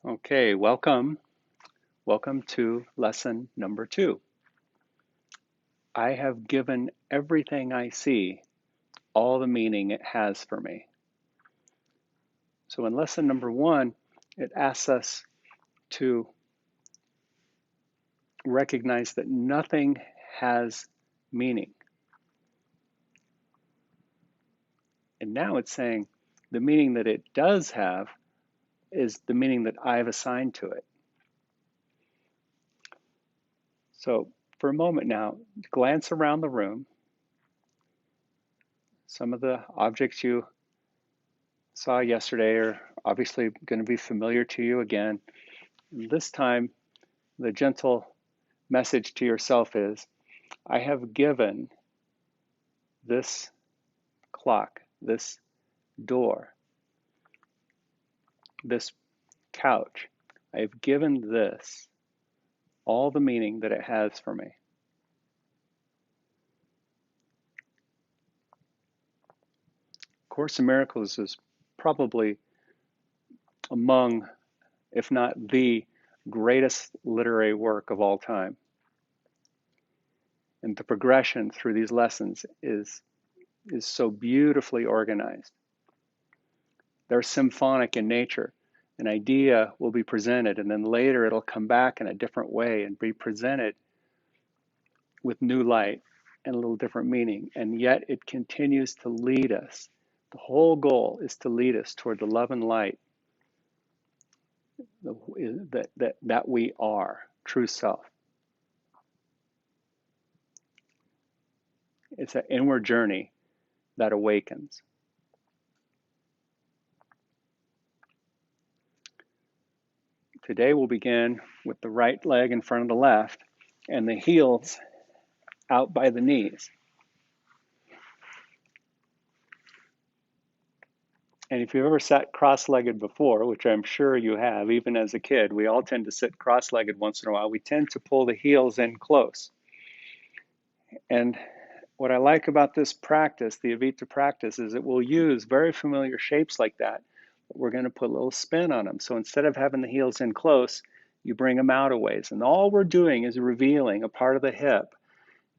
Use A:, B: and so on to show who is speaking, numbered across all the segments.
A: Okay, welcome. Welcome to lesson number 2. I have given everything I see all the meaning it has for me. So in lesson number 1, it asks us to recognize that nothing has meaning. And now it's saying the meaning that it does have is the meaning that I've assigned to it. So for a moment now, glance around the room. Some of the objects you saw yesterday are obviously going to be familiar to you again. And this time, the gentle message to yourself is, I have given this clock, this door, this couch, I have given this all the meaning that it has for me. Course in Miracles is probably among, if not the greatest literary work of all time. And the progression through these lessons is so beautifully organized. They're symphonic in nature. An idea will be presented, and then later it'll come back in a different way and be presented with new light and a little different meaning. And yet it continues to lead us. The whole goal is to lead us toward the love and light that we are, true self. It's an inward journey that awakens. Today we'll begin with the right leg in front of the left and the heels out by the knees. And if you've ever sat cross-legged before, which I'm sure you have, even as a kid, we all tend to sit cross-legged once in a while. We tend to pull the heels in close. And what I like about this practice, the Avita practice, is it will use very familiar shapes like that, but we're going to put a little spin on them. So instead of having the heels in close, you bring them out a ways. And all we're doing is revealing a part of the hip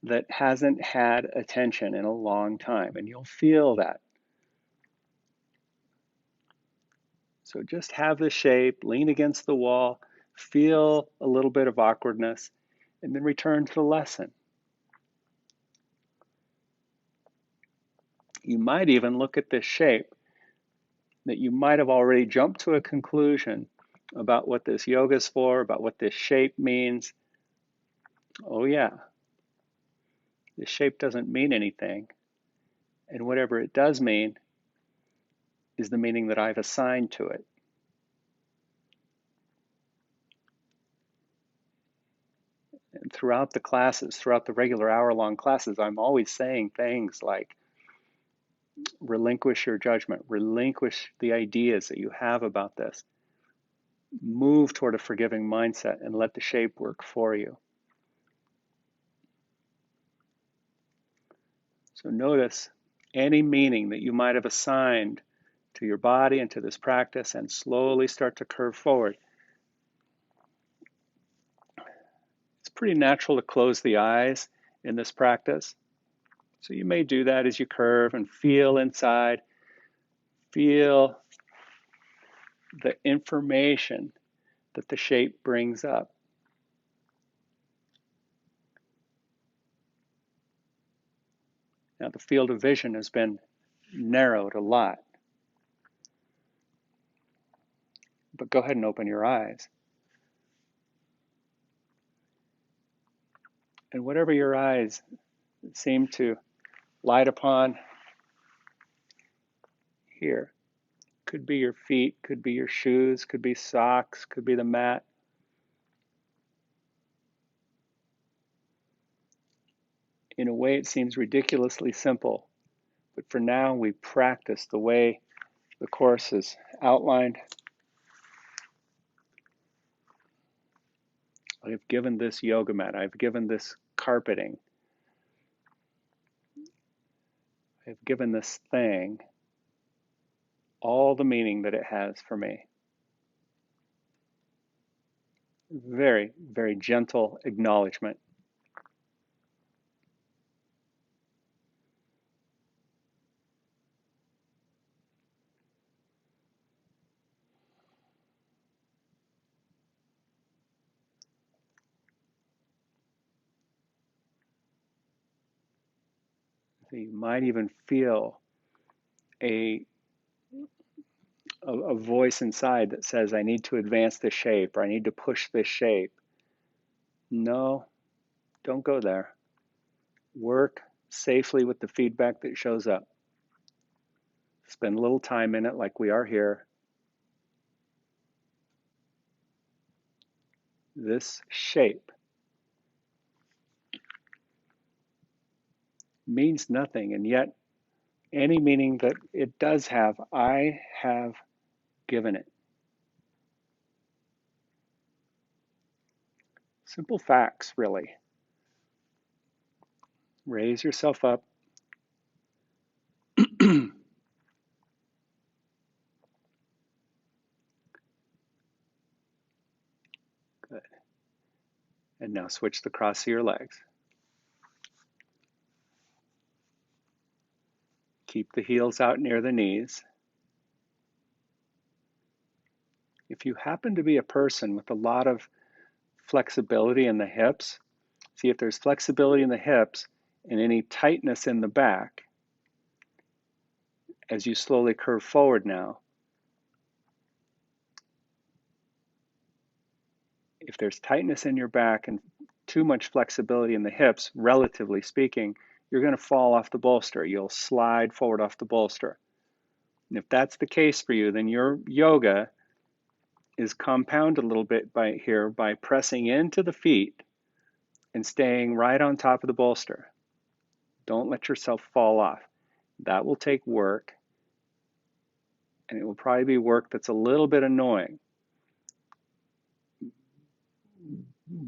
A: that hasn't had attention in a long time. And you'll feel that. So just have the shape, lean against the wall, feel a little bit of awkwardness, and then return to the lesson. You might even look at this shape that you might have already jumped to a conclusion about what this yoga is for, about what this shape means. Oh yeah, this shape doesn't mean anything. And whatever it does mean is the meaning that I've assigned to it. And throughout the classes, throughout the regular hour-long classes, I'm always saying things like, relinquish your judgment, relinquish the ideas that you have about this. Move toward a forgiving mindset and let the shape work for you. So notice any meaning that you might have assigned to your body and to this practice and slowly start to curve forward. It's pretty natural to close the eyes in this practice. So you may do that as you curve and feel inside. Feel the information that the shape brings up. Now the field of vision has been narrowed a lot. But go ahead and open your eyes. And whatever your eyes seem to light upon here, could be your feet, could be your shoes, could be socks, could be the mat. In a way, it seems ridiculously simple, but for now, we practice the way the Course is outlined. I have given this yoga mat, I've given this carpeting, I've given this thing all the meaning that it has for me. Very, very gentle acknowledgement. So you might even feel a, a voice inside that says, I need to advance this shape, or I need to push this shape. No, don't go there. Work safely with the feedback that shows up. Spend a little time in it like we are here. This shape means nothing, and yet any meaning that it does have, I have given it. Simple facts, really. Raise yourself up. Good. And now switch the cross of your legs. Keep the heels out near the knees. If you happen to be a person with a lot of flexibility in the hips, see if there's flexibility in the hips and any tightness in the back as you slowly curve forward now. If there's tightness in your back and too much flexibility in the hips, relatively speaking, you're going to fall off the bolster. You'll slide forward off the bolster. And if that's the case for you, then your yoga is compounded a little bit by pressing into the feet and staying right on top of the bolster. Don't let yourself fall off. That will take work, and it will probably be work that's a little bit annoying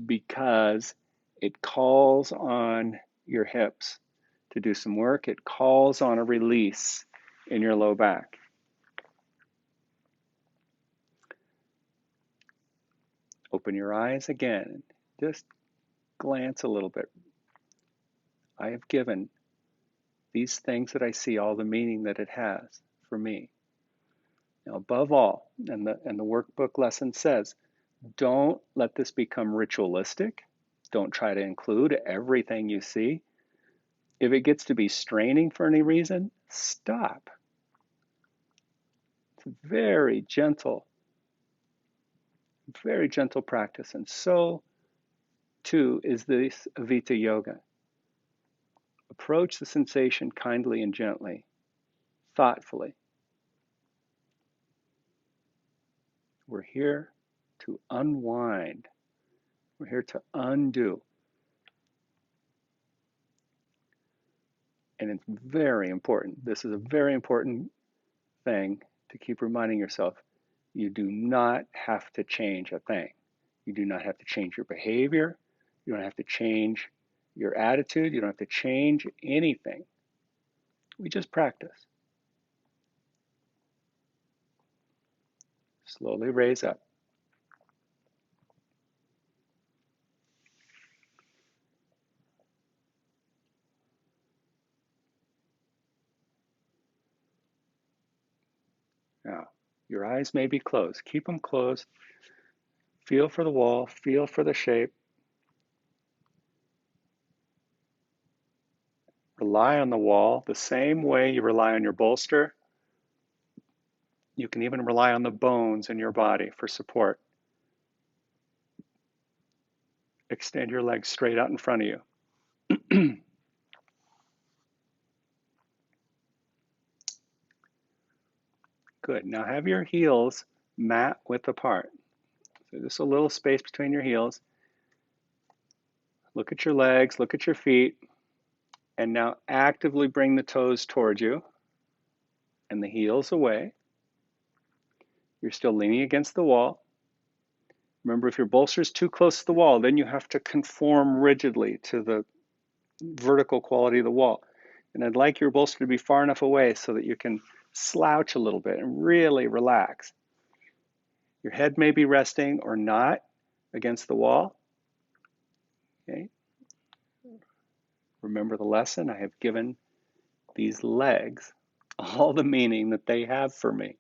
A: because it calls on your hips to do some work. It calls on a release in your low back. Open your eyes again. Just glance a little bit. I have given these things that I see all the meaning that it has for me. Now, above all, and the workbook lesson says, don't let this become ritualistic. Don't try to include everything you see. If it gets to be straining for any reason, stop. It's a very gentle practice. And so, too, is this Avita yoga. Approach the sensation kindly and gently, thoughtfully. We're here to unwind. We're here to undo. And it's very important. This is a very important thing to keep reminding yourself. You do not have to change a thing. You do not have to change your behavior. You don't have to change your attitude. You don't have to change anything. We just practice. Slowly raise up. Now, your eyes may be closed. Keep them closed. Feel for the wall. Feel for the shape. Rely on the wall the same way you rely on your bolster. You can even rely on the bones in your body for support. Extend your legs straight out in front of you. Good. Now have your heels mat width apart. So just a little space between your heels. Look at your legs, look at your feet, and now actively bring the toes towards you and the heels away. You're still leaning against the wall. Remember, if your bolster is too close to the wall, then you have to conform rigidly to the vertical quality of the wall. And I'd like your bolster to be far enough away so that you can slouch a little bit and really relax. Your head may be resting or not. against the wall. Okay. Remember the lesson? I have given these legs all the meaning that they have for me.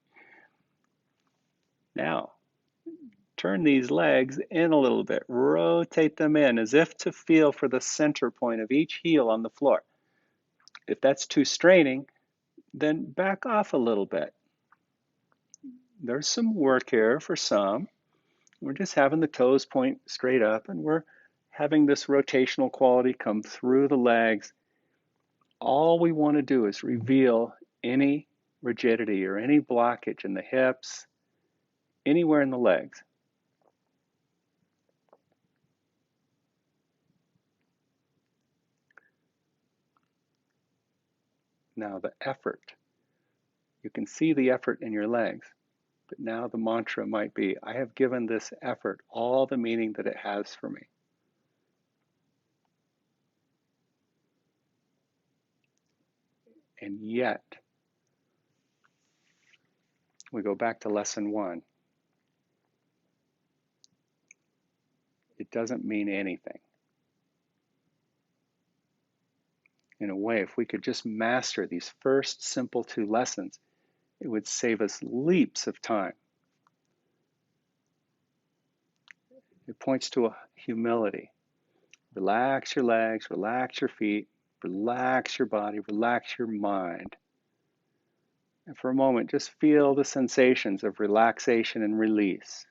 A: Now, turn these legs in a little bit. Rotate them in as if to feel for the center point of each heel on the floor. If that's too straining, then back off a little bit. There's some work here for some. We're just having the toes point straight up, and we're having this rotational quality come through the legs. All we want to do is reveal any rigidity or any blockage in the hips, anywhere in the legs. Now the effort. You can see the effort in your legs, but now the mantra might be, I have given this effort all the meaning that it has for me. And yet, we go back to lesson 1. It doesn't mean anything. In a way, if we could just master these first simple 2 lessons, it would save us leaps of time. It points to a humility. Relax your legs, relax your feet, relax your body, relax your mind. And for a moment, just feel the sensations of relaxation and release.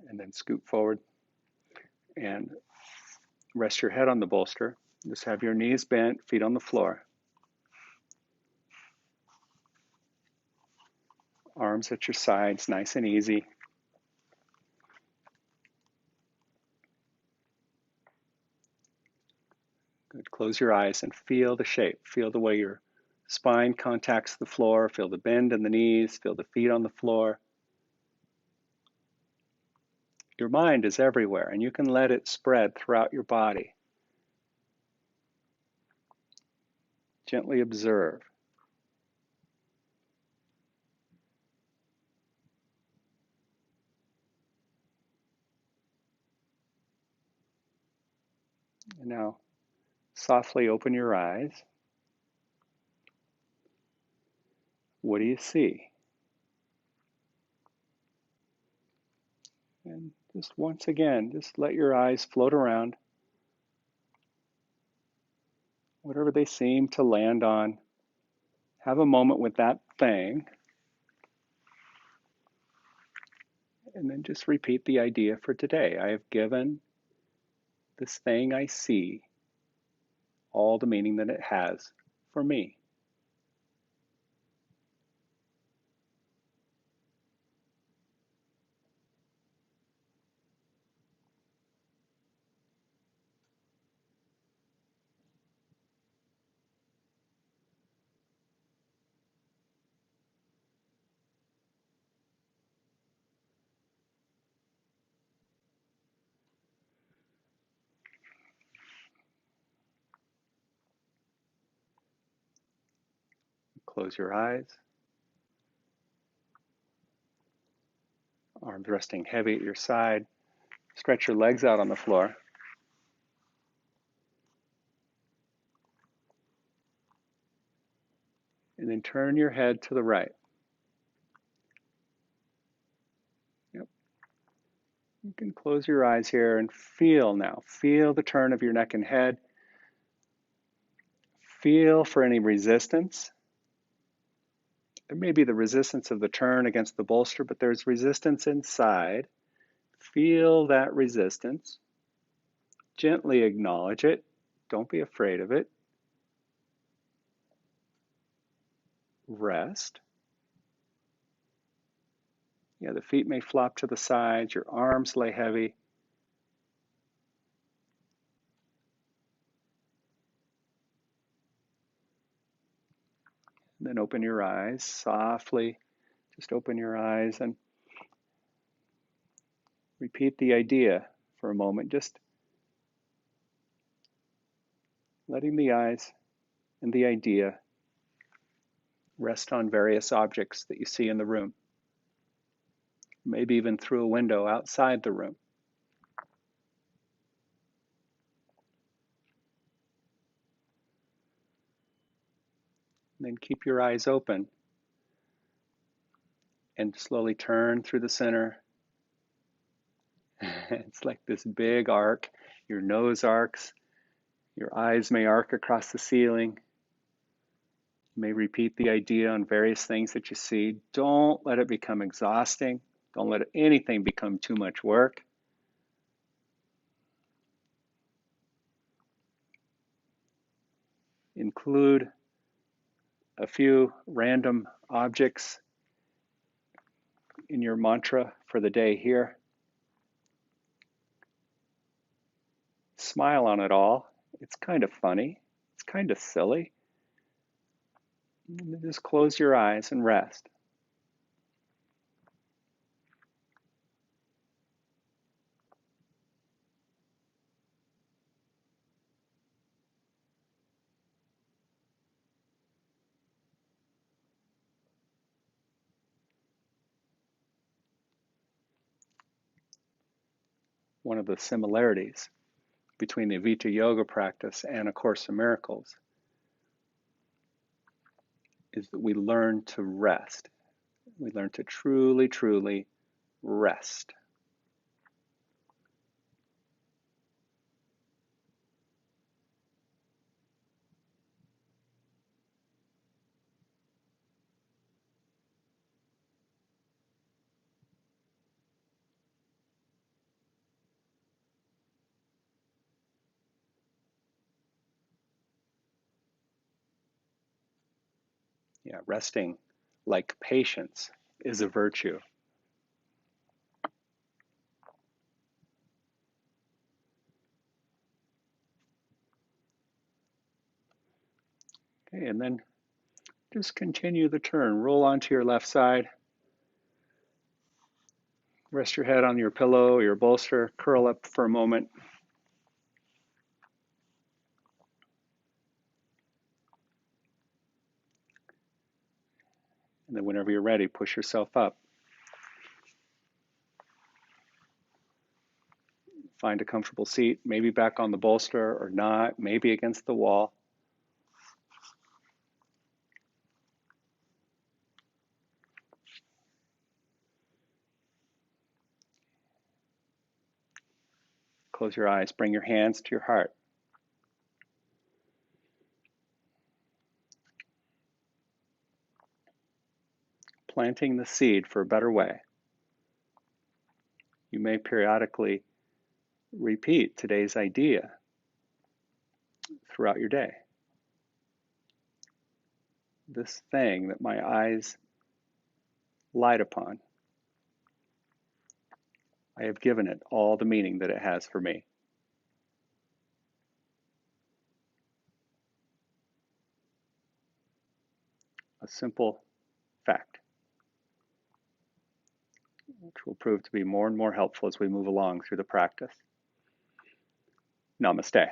A: And then scoot forward and rest your head on the bolster. Just have your knees bent, feet on the floor. Arms at your sides, nice and easy. Good. Close your eyes and feel the shape. Feel the way your spine contacts the floor. Feel the bend in the knees. Feel the feet on the floor. Your mind is everywhere, and you can let it spread throughout your body. Gently observe. And now, softly open your eyes. What do you see? And just once again, just let your eyes float around. Whatever they seem to land on, have a moment with that thing. And then just repeat the idea for today. I have given this thing I see all the meaning that it has for me. Close your eyes. Arms resting heavy at your side. Stretch your legs out on the floor. And then turn your head to the right. Yep. You can close your eyes here and feel now. Feel the turn of your neck and head. Feel for any resistance. There may be the resistance of the turn against the bolster, but there's resistance inside. Feel that resistance. Gently acknowledge it. Don't be afraid of it. Rest. Yeah, the feet may flop to the sides, your arms lay heavy. And then open your eyes softly. Just open your eyes and repeat the idea for a moment. Just letting the eyes and the idea rest on various objects that you see in the room, maybe even through a window outside the room. And then keep your eyes open and slowly turn through the center. It's like this big arc. Your nose arcs. Your eyes may arc across the ceiling. You may repeat the idea on various things that you see. Don't let it become exhausting. Don't let anything become too much work. Include a few random objects in your mantra for the day here. Smile on it all. It's kind of funny. It's kind of silly. And just close your eyes and rest. One of the similarities between the Avita yoga practice and A Course in Miracles is that we learn to rest. We learn to truly, truly rest. Yeah, resting like patience is a virtue. Okay, and then just continue the turn. Roll onto your left side. Rest your head on your pillow, your bolster. Curl up for a moment. And then whenever you're ready, push yourself up. Find a comfortable seat, maybe back on the bolster or not, maybe against the wall. Close your eyes, bring your hands to your heart. Planting the seed for a better way. You may periodically repeat today's idea throughout your day. This thing that my eyes light upon, I have given it all the meaning that it has for me. A simple fact, which will prove to be more and more helpful as we move along through the practice. Namaste.